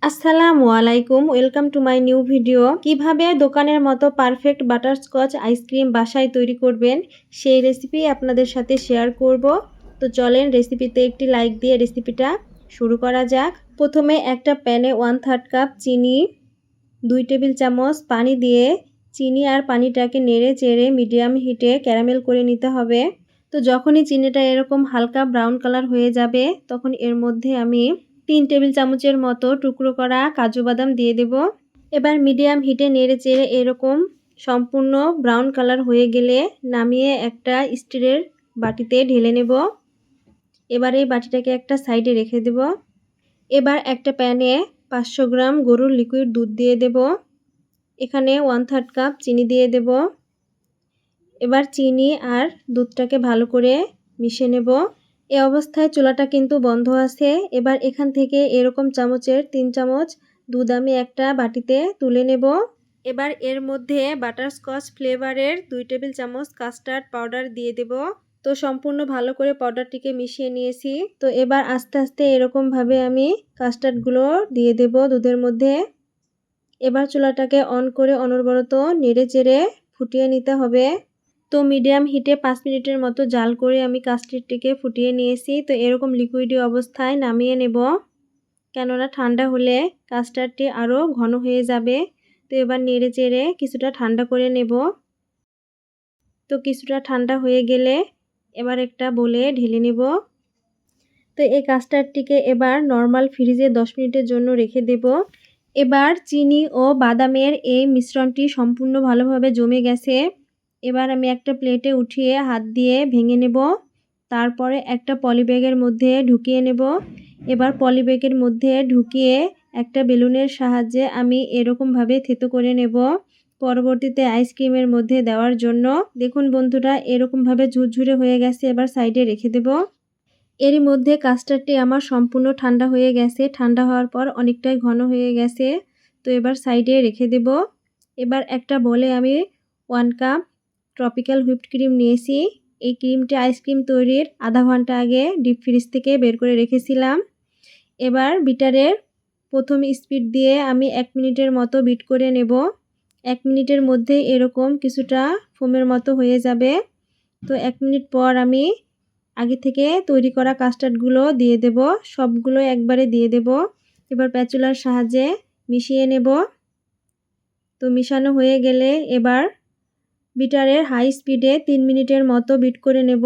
আসসালামু আলাইকুম, welcome to my new video. কিভাবে দোকানের মতো পারফেক্ট বাটারস্কচ আইসক্রিম বাসায় তৈরি করবেন সেই রেসিপি আপনাদের সাথে শেয়ার করব। তো চলেন রেসিপিতে একটি লাইক দিয়ে রেসিপিটা শুরু করা যাক। প্রথমে একটা প্যানে 1/3 কাপ চিনি, 2 টেবিল চামচ পানি দিয়ে চিনি আর পানিটাকে নেড়ে চেড়ে মিডিয়াম হিটে ক্যারামেল করে নিতে হবে। তো যখনই চিনিটা এরকম হালকা ব্রাউন কালার হয়ে যাবে তখন এর মধ্যে আমি 3 টেবিল চামচের মতো টুকরো করা কাজু বাদাম দিয়ে দেব। এবার মিডিয়াম হিটে নেড়ে চেড়ে এরকম সম্পূর্ণ ব্রাউন কালার হয়ে গেলে নামিয়ে একটা স্টিলের বাটিতে ঢেলে নেব। এবার এই বাটিটাকে একটা সাইডে রেখে দেব। এবার একটা প্যানে 500 গ্রাম গরুর লিকুইড দুধ দিয়ে দেব। এখানে 1/3 কাপ চিনি দিয়ে দেব। এবার চিনি আর দুধটাকে ভালো করে মিশিয়ে নেব। এই অবস্থায় চুলাটা কিন্তু বন্ধ আছে। এবার এখান থেকে এরকম চামচের 3 চামচ দুধ আমি একটা বাটিতে তুলে নেব। এবার এর মধ্যে বাটারস্কচ ফ্লেভারের 2 টেবিল চামচ কাস্টার্ড পাউডার দিয়ে দেব। তো সম্পূর্ণ ভালো করে পাউডারটিকে মিশিয়ে নিয়েছি। তো এবার আস্তে আস্তে এরকমভাবে আমি কাস্টার্ডগুলো দিয়ে দেব দুধের মধ্যে। এবার চুলাটাকে অন করে অনবরত নেড়ে চেড়ে ফুটিয়ে নিতে হবে। তো মিডিয়াম হিটে 5 মিনিটের মতো জাল করে আমি কাস্টার্ডটিকে ফুটিয়ে নিয়েছি। তো এরকম লিকুইডি অবস্থায় নামিয়ে নেব, কেননা ঠান্ডা হলে কাস্টার্ডটি আরও ঘন হয়ে যাবে। তো এবার নেড়ে চেড়ে কিছুটা ঠান্ডা করে নেব। তো কিছুটা ঠান্ডা হয়ে গেলে এবার একটা বলে ঢেলে নেব। তো এই কাস্টার্ডটিকে এবার নর্মাল ফ্রিজে 10 মিনিটের জন্য রেখে দেব। এবার চিনি ও বাদামের এই মিশ্রণটি সম্পূর্ণ ভালোভাবে জমে গেছে। এবার আমি একটা প্লেটে উঠিয়ে হাত দিয়ে ভেঙে নেব। তারপরে একটা পলিব্যাগের মধ্যে ঢুকিয়ে নেব। এবার পলিব্যাগের মধ্যে ঢুকিয়ে একটা বেলুনের সাহায্যে আমি এরকমভাবে থেতো করে নেব পরবর্তীতে আইসক্রিমের মধ্যে দেওয়ার জন্য। দেখুন বন্ধুরা, এরকমভাবে ঝুরঝুরে হয়ে গেছে। এবার সাইডে রেখে দেব। এরই মধ্যে কাস্টার্ডটি আমার সম্পূর্ণ ঠান্ডা হয়ে গেছে। ঠান্ডা হওয়ার পর অনেকটাই ঘন হয়ে গেছে। তো এবার সাইডে রেখে দেব। এবার একটা বলে আমি 1 কাপ ট্রপিক্যাল হুইপড ক্রিম নিয়েছি। এই ক্রিমটা আইসক্রিম তৈরির আধা ঘন্টা আগে ডিপ ফ্রিজ থেকে বের করে রেখেছিলাম। এবার বিটারের প্রথম স্পিড দিয়ে আমি 1 মিনিটের মতো বিট করে নেব। 1 মিনিটের মধ্যে এরকম কিছুটা ফোমের মতো হয়ে যাবে। তো 1 মিনিট পর আমি আগে থেকে তৈরি করা কাস্টার্ডগুলো দিয়ে দেব। সবগুলো একবারে দিয়ে দেব। এবার প্যাচুলার সাহায্যে মিশিয়ে নেব। তো মিশানো হয়ে গেলে এবার বিটারের হাই স্পিডে 3 মিনিটের মতো বিট করে নেব।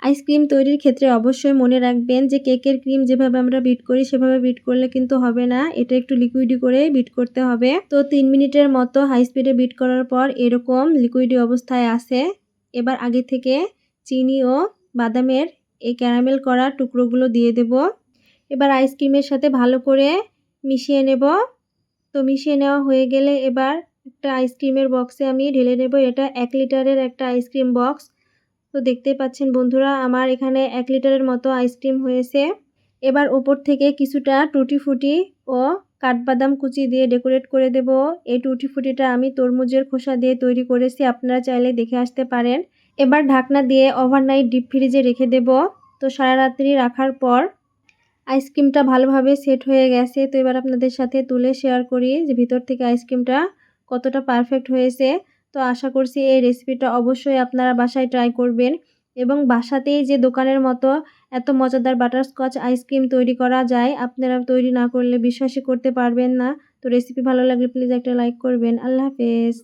আইসক্রিম তৈরির ক্ষেত্রে অবশ্যই মনে রাখবেন যে কেকের ক্রিম যেভাবে আমরা বিট করি সেভাবে বিট করলে কিন্তু হবে না। এটা একটু লিকুইডি করে বিট করতে হবে। তো 3 মিনিটের মতো হাই স্পিডে বিট করার পর এরকম লিকুইডি অবস্থায় আছে। এবার আগে থেকে চিনি ও বাদামের এই ক্যারামেল করা টুকরোগুলো দিয়ে দেব। এবার আইসক্রিমের সাথে ভালো করে মিশিয়ে নেব। তো মিশিয়ে নেওয়া হয়ে গেলে এবার একটা আইসক্রিমের বক্সে আমি ঢেলে নেব। এটা 1 লিটারের একটা আইসক্রিম বক্স। তো দেখতেই পাচ্ছেন বন্ধুরা, আমার এখানে 1 লিটারের মতো আইসক্রিম হয়েছে। এবার ওপর থেকে কিছুটা টুটি ফুটি ও কাঠবাদাম কুচি দিয়ে ডেকোরেট করে দেব। এই টুটি ফুটিটা আমি তরমুজের খোসা দিয়ে তৈরি করেছি, আপনারা চাইলে দেখে আসতে পারেন। এবার ঢাকনা দিয়ে ওভারনাইট ডিপ ফ্রিজে রেখে দেব। তো সারা রাত্রি রাখার পর আইসক্রিমটা ভালোভাবে সেট হয়ে গেছে। তো এবার আপনাদের সাথে তুলে শেয়ার করি যে ভিতর থেকে আইসক্রিমটা কতটা পারফেক্ট হয়েছে। তো আশা করছি এই রেসিপিটা অবশ্যই আপনারা বাসায় ট্রাই করবেন এবং বাসাতেই যে দোকানের মতো এত মজাদার বাটারস্কচ আইসক্রিম তৈরি করা যায় আপনারা তৈরি না করলে বিশ্বাসই করতে পারবেন না। তো রেসিপি ভালো লাগলে প্লিজ একটা লাইক করবেন। আল্লাহ হাফেজ।